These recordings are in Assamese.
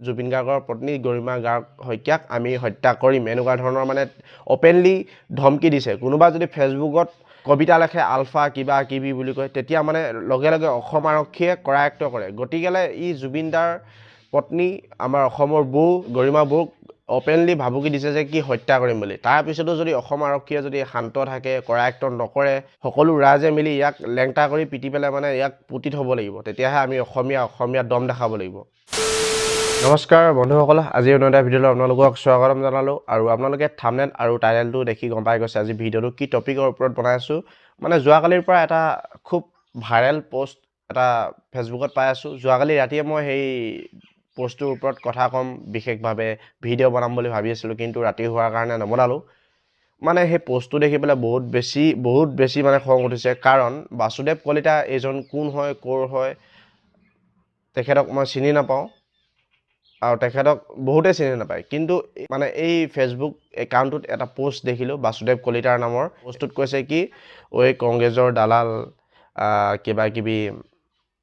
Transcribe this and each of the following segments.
জুবিন গাৰ্গৰ পত্নী গৰিমা গাৰ্গ শইকীয়াক আমি হত্যা কৰিম এনেকুৱা ধৰণৰ মানে অপেনলি ধমকি দিছে। কোনোবা যদি ফেচবুকত কবিতা লেখে আলফা কিবা কিবি বুলি কয় তেতিয়া মানে লগে লগে অসম আৰক্ষীয়ে কৰায়ত্ব কৰে। গতিকেলৈ ই জুবিন দাৰ পত্নী আমাৰ অসমৰ বৌ গৰিমা বৌক অপেনলি ভাবুকি দিছে যে কি হত্যা কৰিম বুলি। তাৰপিছতো যদি অসম আৰক্ষীয়ে যদি শান্ত থাকে, কৰায়ত্ব নকৰে, সকলো ৰাইজে মিলি ইয়াক লেংটা কৰি পিটি পেলাই মানে ইয়াক পুতি থ'ব লাগিব, তেতিয়াহে আমি অসমীয়া দম দেখাব লাগিব। নমস্কাৰ বন্ধুসকল, আজি অন্য এটা ভিডিঅ'লৈ আপোনালোকক স্বাগতম জনালোঁ। আৰু আপোনালোকে থাম্বনেইল আৰু টাইটেলটো দেখি গম পাই গৈছে আজি ভিডিঅ'টো কি টপিকৰ ওপৰত বনাই আছোঁ। মানে যোৱাকালিৰ পৰা এটা খুব ভাইৰেল পোষ্ট এটা ফেচবুকত পাই আছোঁ। যোৱাকালি ৰাতিয়ে মই সেই পোষ্টটোৰ ওপৰত কথা ক'ম, বিশেষভাৱে ভিডিঅ' বনাম বুলি ভাবি আছিলোঁ, কিন্তু ৰাতি হোৱাৰ কাৰণে নবনালোঁ। মানে সেই পোষ্টটো দেখি পেলাই বহুত বেছি মানে খং উঠিছে। কাৰণ বাসুদেৱ কলিতা এইজন কোন হয়, ক'ৰ হয়, তেখেতক মই চিনি নাপাওঁ আৰু তেখেতক বহুতে চিনি নাপায়। কিন্তু মানে এই ফেচবুক একাউণ্টটোত এটা পোষ্ট দেখিলোঁ বাসুদেৱ কলিতাৰ নামৰ। পোষ্টটোত কৈছে কি ঐ কংগ্ৰেছৰ দালাল কিবা কিবি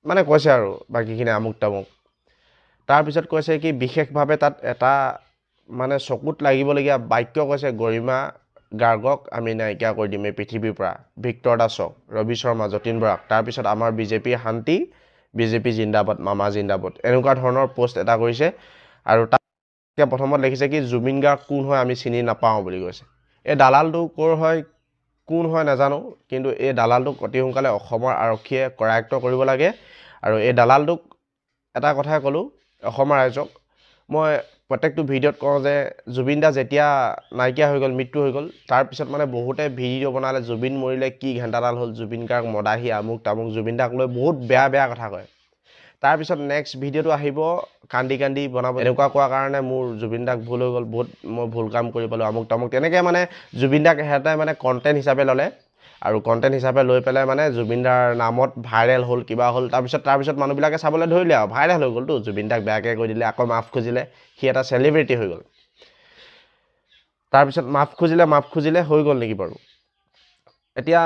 মানে কৈছে আৰু বাকীখিনি আমুক তামুক। তাৰপিছত কৈছে কি বিশেষভাৱে তাত এটা মানে চকুত লাগিবলগীয়া বাক্য কৈছে, গৰিমা গাৰ্গক আমি নাইকিয়া কৰি দিম এই পৃথিৱীৰ পৰা, ভিক্টৰ দাসক, ৰবি শৰ্মা, যতীন বৰাক, তাৰপিছত আমাৰ বিজেপিৰ শান্তি, বিজেপি জিন্দাবাদ, মামা জিন্দাবাদ, এনেকুৱা ধৰণৰ পোষ্ট এটা কৰিছে। আৰু তাত প্ৰথমত লিখিছে কি জুবিন গাৰ্গ কোন হয় আমি চিনি নাপাওঁ বুলি কৈছে। এই দালালটো ক'ৰ হয় কোন হয় নাজানো, কিন্তু এই দালালটোক অতি সোনকালে অসমৰ আৰক্ষীয়ে কৰায়ত্ব কৰিব লাগে। আৰু এই দালালটোক এটা কথাই ক'লোঁ অসমৰ ৰাইজক, মই প্ৰত্যেকটো ভিডিঅ'ত কওঁ যে জুবিন দা যেতিয়া নাইকিয়া হৈ গ'ল, মৃত্যু হৈ গ'ল, তাৰপিছত মানে বহুতে ভিডিঅ' বনালে জুবিন মৰিলে কি ঘেণ্টাডাল হ'ল, জুবিন গাৰ্গ মদাহী আমুক তামুক, জুবিন দাক লৈ বহুত বেয়া কথা কয়। তাৰপিছত নেক্সট ভিডিঅ'টো আহিব কান্দি কান্দি বনাব, এনেকুৱা কোৱাৰ কাৰণে মোৰ জুবিন দাক ভুল হৈ গ'ল, বহুত মই ভুল কাম কৰি পালোঁ আমুক তামুক, তেনেকৈ মানে জুবিন দাক সিহঁতে মানে কণ্টেণ্ট হিচাপে ল'লে। আৰু কণ্টেণ্ট হিচাপে লৈ পেলাই মানে জুবিন দাৰ নামত ভাইৰেল হ'ল, কিবা হ'ল। তাৰপিছত মানুহবিলাকে চাবলৈ ধৰিলে আৰু ভাইৰেল হৈ গ'লতো, জুবিন দাক বেয়াকৈ কৈ দিলে, আকৌ মাফ খুজিলে, সি এটা চেলিব্ৰিটি হৈ গ'ল। তাৰপিছত মাফ খুজিলে হৈ গ'ল নেকি বাৰু? এতিয়া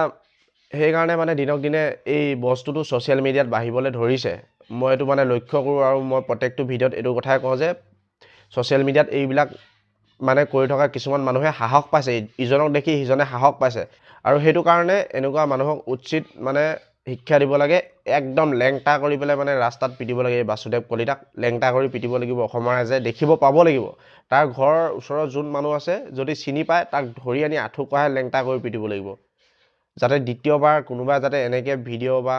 সেইকাৰণে মানে দিনক দিনে এই বস্তুটো ছ'চিয়েল মিডিয়াত বাঢ়িবলৈ ধৰিছে। মই এইটো মানে লক্ষ্য কৰোঁ আৰু মই প্ৰত্যেকটো ভিডিঅ'ত এইটো কথাই কওঁ যে ছ'চিয়েল মিডিয়াত এইবিলাক মানে কৰি থকা কিছুমান মানুহে সাহস পাইছে, ইজনক দেখি সিজনে সাহস পাইছে। আৰু সেইটো কাৰণে এনেকুৱা মানুহক উচিত মানে শিক্ষা দিব লাগে, একদম লেংটা কৰি পেলাই মানে ৰাস্তাত পিটিব লাগে। এই বাসুদেৱ কলিতাক লেংটা কৰি পিটিব লাগিব, অসমৰ ৰাইজে দেখিব পাব লাগিব। তাৰ ঘৰৰ ওচৰত যোন মানুহ আছে যদি চিনি পায় তাক ধৰি আনি আঁঠু কঢ়াই লেংটা কৰি পিটিব লাগিব, যাতে দ্বিতীয়বাৰ কোনোবাই যাতে এনেকৈ ভিডিঅ' বা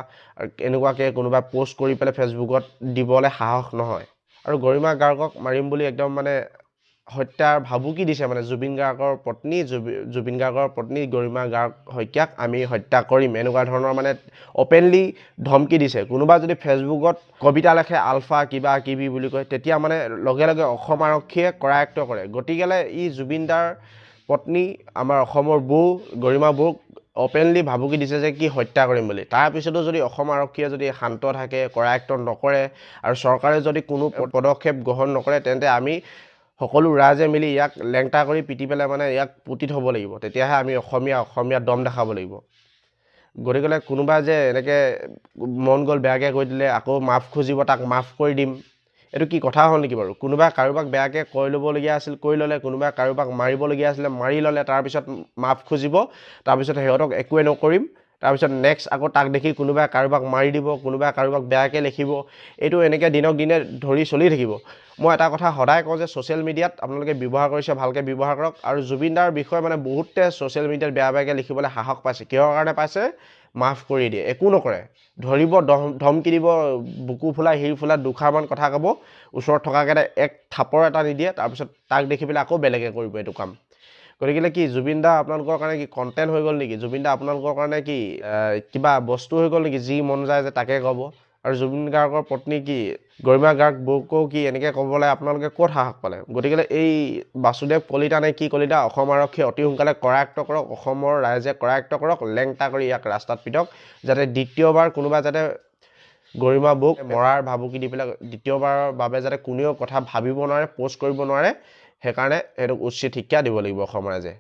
এনেকুৱাকৈ কোনোবাই পোষ্ট কৰি পেলাই ফেচবুকত দিবলৈ সাহস নহয়। আৰু গৰিমা গাৰ্গক মাৰিম বুলি একদম মানে হত্যাৰ ভাবুকি দিছে মানে জুবিন গাৰ্গৰ পত্নী গৰিমা গাৰ্গ শইকীয়াক আমি হত্যা কৰিম এনেকুৱা ধৰণৰ মানে অপেনলি ধমকি দিছে। কোনোবা যদি ফেচবুকত কবিতা লেখে আলফা কিবা কিবি বুলি কয় তেতিয়া মানে লগে লগে অসম আৰক্ষীয়ে কৰায়ত্ব কৰে। গতিকেলৈ ই জুবিন দাৰ পত্নী আমাৰ অসমৰ বৌ গৰিমা বৌক অপেনলি ভাবুকি দিছে যে কি হত্যা কৰিম বুলি। তাৰপিছতো যদি অসম আৰক্ষীয়ে যদি শান্ত থাকে, কৰায়ত্ব নকৰে, আৰু চৰকাৰে যদি কোনো পদক্ষেপ গ্ৰহণ নকৰে, তেন্তে আমি সকলো ৰাইজে মিলি ইয়াক লেংটা কৰি পিটি পেলাই মানে ইয়াক পুতি থ'ব লাগিব, তেতিয়াহে আমি অসমীয়া দম দেখাব লাগিব। গতিকেলৈ কোনোবাই যে এনেকৈ মন গ'ল বেয়াকৈ কৈ দিলে আকৌ মাফ খুজিব, তাক মাফ কৰি দিম, এইটো কি কথা হ'ল নেকি বাৰু? কোনোবাই কাৰোবাক বেয়াকৈ কৈ ল'বলগীয়া আছিল কৈ ল'লে, কোনোবাই কাৰোবাক মাৰিবলগীয়া আছিলে মাৰি ল'লে, তাৰপিছত মাফ খুজিব, তাৰপিছত সিহঁতক একোৱে নকৰিম, তাৰপিছত নেক্সট আকৌ তাক দেখি কোনোবাই কাৰোবাক মাৰি দিব, কোনোবাই কাৰোবাক বেয়াকৈ লিখিব, এইটো এনেকৈ দিনক দিনে ধৰি চলি থাকিব। মই এটা কথা সদায় কওঁ যে ছ'চিয়েল মিডিয়াত আপোনালোকে ব্যৱহাৰ কৰিছে ভালকৈ ব্যৱহাৰ কৰক। আৰু জুবিন দাৰ বিষয়ে মানে বহুতে ছ'চিয়েল মিডিয়াত বেয়াকৈ লিখিবলৈ সাহস পাইছে। কিহৰ কাৰণে পাইছে? মাফ কৰি দিয়ে, একো নকৰে, ধৰিব, ধমকি দিব, বুকু ফুলাই শিৰ ফুলাই দুষাৰমান কথা ক'ব, ওচৰত থকাকেইটা এক থাপৰ এটা নিদিয়ে, তাৰপিছত তাক দেখি পেলাই আকৌ বেলেগে কৰিব এইটো কাম। গতিকে কি জুবিন দা আপোনালোকৰ কাৰণে কি কণ্টেণ্ট হৈ গ'ল নেকি? জুবিন দা আপোনালোকৰ কাৰণে কি কিবা বস্তু হৈ গ'ল নেকি যি মন যায় যে তাকে ক'ব? আৰু জুবিন গাৰ্গৰ পত্নী কি গৰিমা গাৰ্গ বৌকো কি এনেকৈ ক'বলৈ আপোনালোকে ক'ত সাহস পালে? গতিকে এই বাসুদেৱ কলিতা নে কি কলিতা অসম আৰক্ষীয়ে অতি সোনকালে কৰায়ত্ব কৰক, অসমৰ ৰাইজে কৰায়ত্ব কৰক, লেংটা কৰি ইয়াক ৰাস্তাত পিটক, যাতে দ্বিতীয়বাৰ কোনোবা যাতে গৰিমা বৌক মৰাৰ ভাবুকি দি পেলাই দ্বিতীয়বাৰৰ বাবে যাতে কোনেও কথা ভাবিব নোৱাৰে, পোষ্ট কৰিব নোৱাৰে, সেইকাৰণে এইটোক উচিত শিক্ষা দিব লাগিব অসম ৰাইজে।